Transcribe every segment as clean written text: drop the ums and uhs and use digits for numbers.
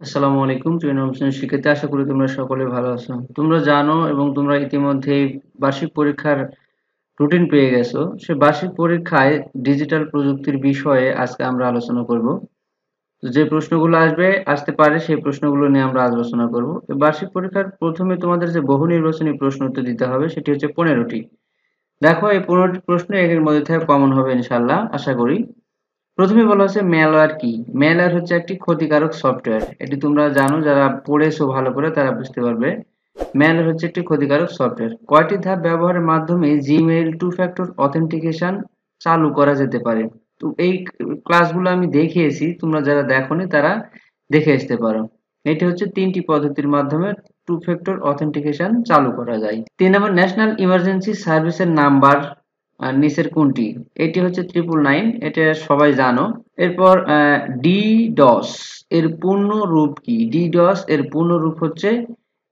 আসসালামু আলাইকুম প্রিয় নবম শ্রেণীর শিক্ষার্থী, আশা করি তোমরা সকলে ভালো আছো। তোমরা জানো এবং তোমরা ইতিমধ্যেই বার্ষিক পরীক্ষার রুটিন পেয়ে গেছো। সে বার্ষিক পরীক্ষায় ডিজিটাল প্রযুক্তির বিষয়ে আজকে আমরা আলোচনা করব। তো যে প্রশ্নগুলো আসতে পারে সেই প্রশ্নগুলো নিয়ে আমরা আলোচনা করব। তো বার্ষিক পরীক্ষার প্রথমে তোমাদের যে বহু নির্বাচনী প্রশ্ন উত্তর দিতে হবে সেটি হচ্ছে 15টি। দেখো এই 15টি প্রশ্ন এর মধ্যে থেকে কমন হবে ইনশাআল্লাহ, আশা করি। প্রথমে বলা হচ্ছে ম্যালওয়্যার কি। ম্যালওয়্যার হচ্ছে একটি ক্ষতিকারক সফটওয়্যার। এটি তোমরা জানো, যারা পড়েছো ভালো করে তারা বুঝতে পারবে। ম্যালওয়্যার হচ্ছে একটি ক্ষতিকারক সফটওয়্যার। কয়টি ধাপ ব্যবহারের মাধ্যমে জিমেইল টু ফ্যাক্টর অথেন্টিকেশন চালু করা যেতে পারে? তো এই ক্লাসগুলো আমি দেখিয়েছি, তোমরা যারা দেখোনি তারা দেখে আসতে পারো। এটি হচ্ছে 3টি পদ্ধতির মাধ্যমে টু ফ্যাক্টর অথেন্টিকেশন চালু করা যায়। 3 নম্বর, ন্যাশনাল ইমার্জেন্সি সার্ভিসের নাম্বার নিচের কোনটি? এটি হচ্ছে 999, এটা সবাই জানো। এরপর ডিডস এর পূর্ণ রূপ কি? ডিডস এর পূর্ণ রূপ হচ্ছে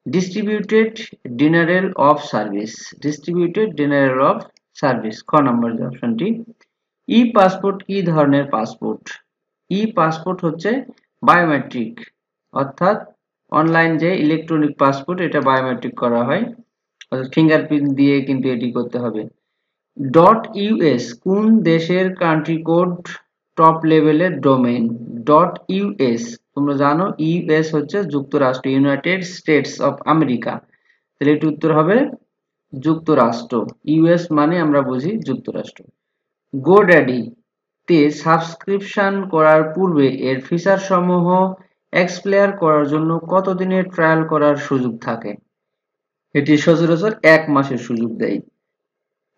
ডিস্ট্রিবিউটেড ডিনারেল অফ সার্ভিস। ডিস্ট্রিবিউটেড ডিনারেল অফ সার্ভিস, খ নম্বর যে অপশনটি। ই পাসপোর্ট কি ধরনের পাসপোর্ট? ই পাসপোর্ট হচ্ছে বায়োমেট্রিক, অর্থাৎ অনলাইন যে ইলেকট্রনিক পাসপোর্ট, এটা বায়োমেট্রিক করা হয়, অর্থাৎ ফিঙ্গারপ্রিন্ট দিয়ে কিন্তু এটি করতে হবে। ডট ইউএস কোন দেশের কান্ট্রি কোড টপ লেভেলের ডোমেইন? ডট ইউএস, তোমরা জানো ইউএস হচ্ছে যুক্তরাষ্ট্র, ইউনাইটেড স্টেটস অফ আমেরিকা। তাহলে এটি উত্তর হবে যুক্তরাষ্ট্র। ইউএস মানে আমরা বুঝি যুক্তরাষ্ট্র। গোড্যাডি তে সাবস্ক্রিপশন করার পূর্বে এর ফিচার সমূহ এক্সপ্লোর করার জন্য কত দিনের ট্রায়াল করার সুযোগ থাকে? এটি সচরাচর 1 মাসের সুযোগ দেয়,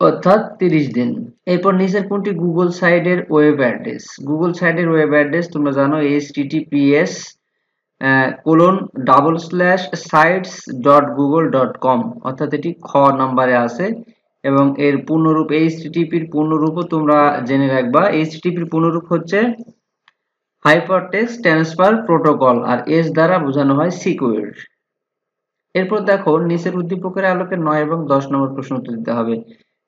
অর্থাৎ 30 দিন। এরপর নিচের কোনটি গুগল সাইটের ওয়েব অ্যাড্রেস? গুগল সাইটের ওয়েব অ্যাড্রেস তোমরা জানো https://sites.google.com, অর্থাৎ এটি খ নম্বরে আছে। এবং এর পূর্ণরূপ এইচটিটিপির পূর্ণরূপও তোমরা জেনে রাখবা। এইচটিটিপির পূর্ণরূপ হচ্ছে হাইপারটেক্সট ট্রান্সফার প্রোটোকল, আর এস দ্বারা বোঝানো হয় সিকিউর। এরপর দেখো নিচের উদ্দীপকের আলোকে 9 এবং 10 নম্বর প্রশ্ন উত্তর দিতে হবে।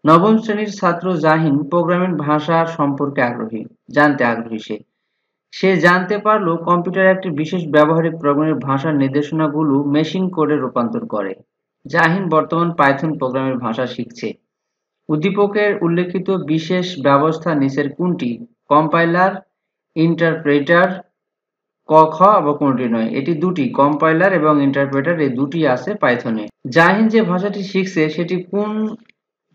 নবম শ্রেণীর ছাত্র জাহিন প্রোগ্রামিং ভাষা সম্পর্কে জানতে আগ্রহী। সে সে জানতে পারলো কম্পিউটার একটি বিশেষ ব্যবহারিক প্রোগ্রামের ভাষার নির্দেশনাগুলো মেশিন কোডে রূপান্তর করে। জাহিন বর্তমান পাইথন প্রোগ্রামের ভাষা শিখছে। উদ্দীপকের উল্লেখিত বিশেষ ব্যবস্থা নিচের কোনটি? কম্পাইলার, ইন্টারপ্রেটার, ক খ বা কোনটি নয়? এটি দুটি, কম্পাইলার এবং ইন্টারপ্রেটার, এই দুটি আছে পাইথনে। জাহিন যে ভাষাটি শিখছে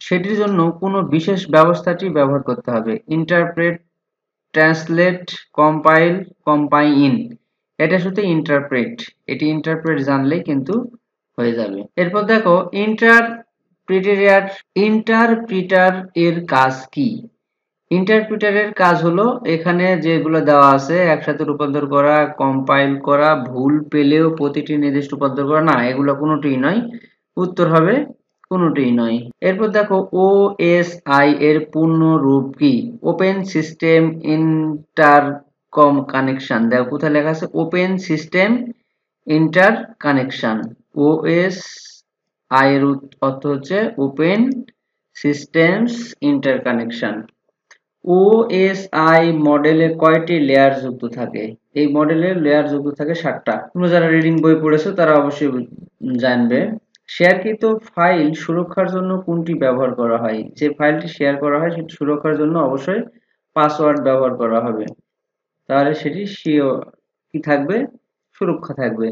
সেটির জন্য কোনো বিশেষ ব্যবস্থাটি ব্যবহার করতে হবে। ইন্টারপ্রেট, ট্রান্সলেট, কম্পাইল, কম্পাইন, এটা শুধু ইন্টারপ্রেট। এটি ইন্টারপ্রেট জানলেই কিন্তু হয়ে যাবে। এরপর দেখো ইন্টারপ্রিটার এর কাজ কি? ইন্টারপ্রিটারের কাজ হলো এখানে যেগুলো দেওয়া আছে একসাথে রূপান্তর করা, কম্পাইল করা, ভুল পেলেও প্রতিটি নির্দিষ্ট রূপান্তর করা, না এগুলো কোনোটিই নয়। উত্তর হবে কোনোটিই নয়। এরপর দেখো ওএসআই এর পূর্ণ রূপ কি? Open system intercom connection. দেখো কোথায় লেখা আছে open system inter connection. OSI এর অর্থ হচ্ছে open systems inter connection. OSI মডেলে কয়টি লেয়ার যুক্ত থাকে? এই মডেলের লেয়ার যুক্ত থাকে 7টা। তোমরা যারা রিডিং বই পড়েছো তারা অবশ্যই জানবে। শেয়ারকৃত ফাইল সুরক্ষার জন্য কোনটি ব্যবহার করা হয়? যে ফাইলটি শেয়ার করা হয় সেটি সুরক্ষার জন্য অবশ্যই পাসওয়ার্ড ব্যবহার করা হবে, তাহলে সেটি কি থাকবে? সুরক্ষা থাকবে।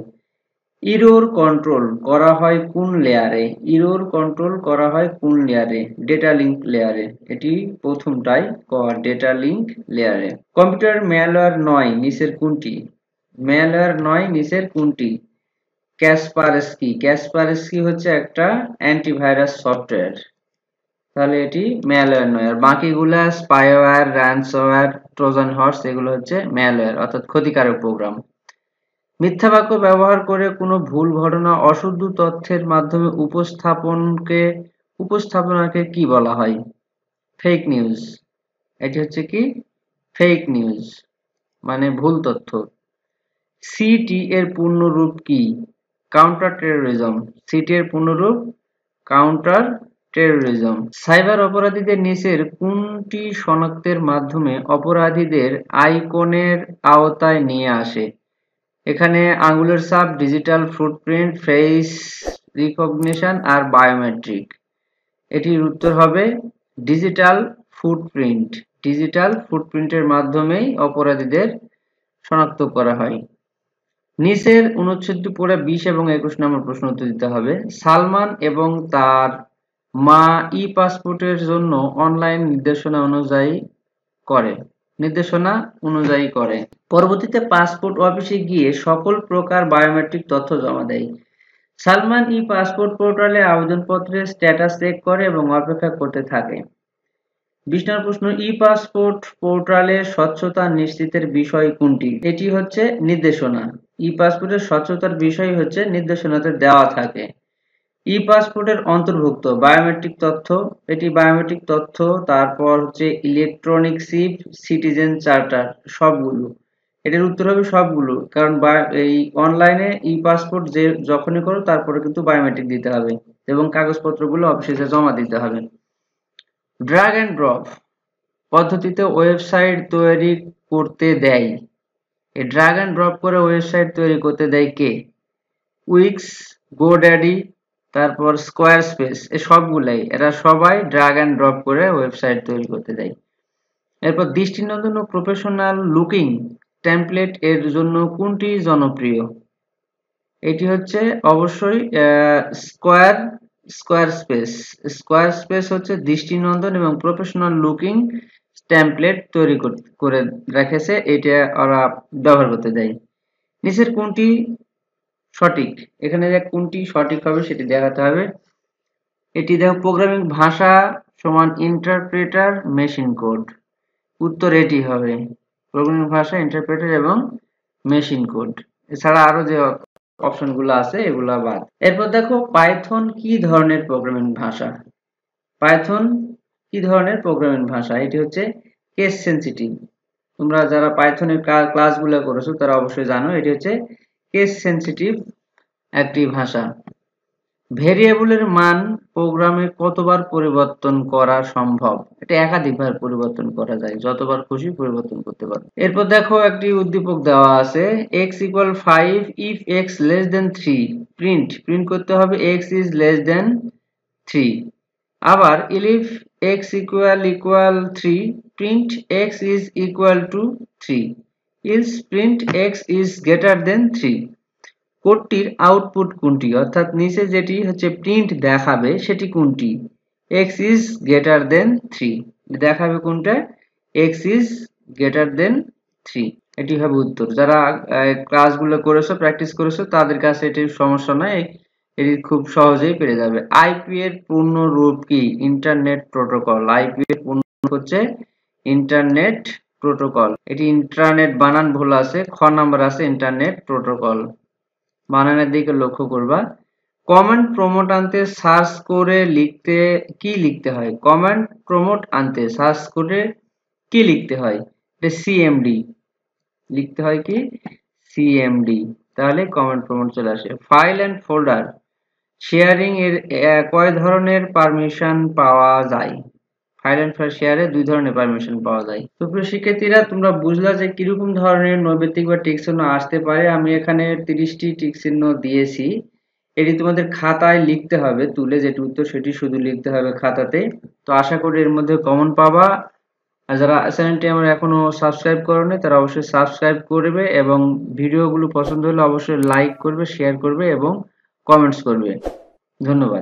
ইরর কন্ট্রোল করা হয় কোন লেয়ারে? ইরর কন্ট্রোল করা হয় কোন লেয়ারে? ডেটা লিঙ্ক লেয়ারে। এটি প্রথমটাই ক, ডেটা লিঙ্ক লেয়ারে। কম্পিউটার ম্যালওয়্যার নয় নিচের কোনটি? ম্যালওয়্যার নয় নিচের কোনটি? ক্যাসপারস্কি। ক্যাসপারস্কি হচ্ছে একটা অ্যান্টিভাইরাস সফটওয়্যার, তাহলে এটি ম্যালওয়্যার নয়। আর বাকিগুলা স্পাইওয়্যার, র্যানসমওয়্যার, ট্রোজান হর্স, এগুলো হচ্ছে ম্যালওয়্যার, অর্থাৎ ক্ষতিকারক প্রোগ্রাম। মিথ্যা বাক্য ব্যবহার করে কোনো ভুল ঘটনা অশুদ্ধ তথ্যের মাধ্যমে উপস্থাপনাকে কি বলা হয়? Fake news. এটি হচ্ছে কি? ফেক নিউজ, মানে ভুল তথ্য। সিটি এর পূর্ণ রূপ কি? Counter terrorism. সিটি এর পূর্ণ রূপ কাউন্টার টেরোরিজম। সাইবার অপরাধীদের নিচের কোনটি শনাক্তের মাধ্যমে অপরাধীদের আইকনের আওতায় নিয়ে আসে? এখানে আঙ্গুলের ছাপ, ডিজিটাল ফুটপ্রিন্ট, ফেস রিকগনিশন আর বায়োমেট্রিক। এটির উত্তর হবে ডিজিটাল ফুটপ্রিন্ট। ডিজিটাল ফুটপ্রিন্টের মাধ্যমেই অপরাধীদের শনাক্ত করা হয়। নিচের অনুচ্ছেদটি পড়ে 20 এবং 21 নম্বর প্রশ্ন উত্তর দিতে হবে। সালমান এবং তার মা ই-পাসপোর্টের জন্য অনলাইন নির্দেশনা অনুযায়ী করে। পরবর্তীতে পাসপোর্ট অফিসে গিয়ে সকল প্রকার বায়োমেট্রিক তথ্য জমা দেয়। সালমান ই-পাসপোর্ট পোর্টালে আবেদনপত্রের স্ট্যাটাস চেক করে এবং অপেক্ষা করতে থাকে। 20 নম্বর প্রশ্ন, ই-পাসপোর্ট পোর্টালের স্বচ্ছতা নিশ্চিতের বিষয় কোনটি? এটি হচ্ছে নির্দেশনা। ই-পাসপোর্টের স্বচ্ছতার বিষয় হচ্ছে নির্দেশনাতে দেওয়া থাকে। ই-পাসপোর্টের অন্তর্ভুক্ত বায়োমেট্রিক তথ্য, এটি বায়োমেট্রিক তথ্য, তারপর হচ্ছে ইলেকট্রনিক সিপ, সিটিজেন চার্টার, সবগুলো। এটার উত্তর হবে সবগুলো, কারণ এই অনলাইনে ই-পাসপোর্ট যে যখনই করো তারপরে কিন্তু বায়োমেট্রিক দিতে হবে এবং কাগজপত্রগুলো অফিসে জমা দিতে হবে। ড্র্যাগ অ্যান্ড ড্রপ পদ্ধতিতে ওয়েবসাইট তৈরি করতে দেয়। এই ড্র্যাগ অ্যান্ড ড্রপ করে ওয়েবসাইট তৈরি করতে দেয় কে? উইক্স, গোড্যাডি, তারপর স্কোয়ার স্পেস, এই সবগুলাই, এরা সবাই ড্র্যাগ অ্যান্ড ড্রপ করে ওয়েবসাইট তৈরি করতে দেয়। এরপর দৃষ্টিনন্দন ও প্রফেশনাল লুকিং টেমপ্লেট এর জন্য কোনটি জনপ্রিয়? এটি হচ্ছে অবশ্যই স্কোয়ার স্পেস। স্কোয়ার স্পেস হচ্ছে দৃষ্টিনন্দন এবং প্রফেশনাল লুকিং টেমপ্লেট তৈরি করে রেখেছে, এটা ওরা ব্যবহার করতে দেয়। নিচের কোনটি সঠিক? এখানে যে কোনটি সঠিক হবে সেটি দেখাতে হবে। এটি দেখো, প্রোগ্রামিং ভাষা সমান ইন্টারপ্রেটার মেশিন কোড। উত্তর এটি হবে, প্রোগ্রামিং ভাষা, ইন্টারপ্রেটার এবং মেশিন কোড। এছাড়া আরো যে অপশনগুলো আছে এগুলা বাদ। এরপর দেখো, পাইথন কি ধরনের প্রোগ্রামিং ভাষা? পাইথন কি ধরনের প্রোগ্রামিং ভাষা? এটি হচ্ছে কেস সেনসিটিভ। তোমরা যারা পাইথনের ক্লাসগুলো করেছো তারা অবশ্যই জানো এটি হচ্ছে কেস সেনসিটিভ একটি ভাষা। ভেরিয়েবলের মান প্রোগ্রামে কতবার পরিবর্তন করা সম্ভব? এটা একাধিকবার পরিবর্তন করা যায়, যতবার খুশি পরিবর্তন করতে পারো। এরপর দেখো, একটি উদ্দীপক দেওয়া আছে, x = 5 if x <3 প্রিন্ট করতে হবে x is less than 3। আবার if x = 3 print x is equal to 3, else print x is greater than 3। কোডটির output কোনটি? অর্থাৎ নিচে যেটি হচ্ছে প্রিন্ট দেখাবে সেটি কোনটি? x is greater than 3 দেখাবে কোনটা? x is greater than 3, এটি হবে উত্তর। যারা ক্লাসগুলো করেছো, প্র্যাকটিস করেছো, তাদের কাছে এটির সমস্যা নাই, এটি খুব সহজেই পেরে যাবে। আইপি এর পূর্ণ রূপ কি? Internet protocol. আইপি এর পূর্ণ রূপ হচ্ছে ইন্টারনেট প্রোটোকল। এটি ইন্টারনেট বানান ভুল আছে, খ নাম্বার আছে ইন্টারনেট প্রোটোকল, বানানের দিকে লক্ষ্য করবা। কমান্ড প্রমোট আনতে সার্চ করে লিখতে হয়? কমান্ড প্রমোট আনতে সার্চ করে কি লিখতে হয়? সিএমডি লিখতে হয়, কি? সিএমডি, তাহলে কমান্ড প্রমোট চলে আসে। ফাইল এন্ড ফোল্ডার শেয়ারিং এর কয় ধরনের পারমিশন পাওয়া যায়? ফাইল এন্ড ফোল্ডার শেয়ারে 2 ধরনের পারমিশন পাওয়া যায়। তো প্রিয় শিক্ষার্থীরা, তোমরা বুঝলা যে কিরকম ধরনের নৈবেত্তিক বা টিক চিহ্ন আসতে পারে। আমি এখানে 30টি টিক চিহ্ন দিয়েছি, এটি তোমাদের খাতায় লিখতে হবে, তুলে যেটি উত্তর সেটি শুধু লিখতে হবে খাতাতে। তো আশা করি এর মধ্যে কমন পাবা। আর যারা চ্যানেলটি আমার এখনো সাবস্ক্রাইব করোনি তারা অবশ্যই সাবস্ক্রাইব করবে এবং ভিডিওগুলো পছন্দ হলে অবশ্যই লাইক করবে, শেয়ার করবে এবং কমেন্টস করবে। ধন্যবাদ।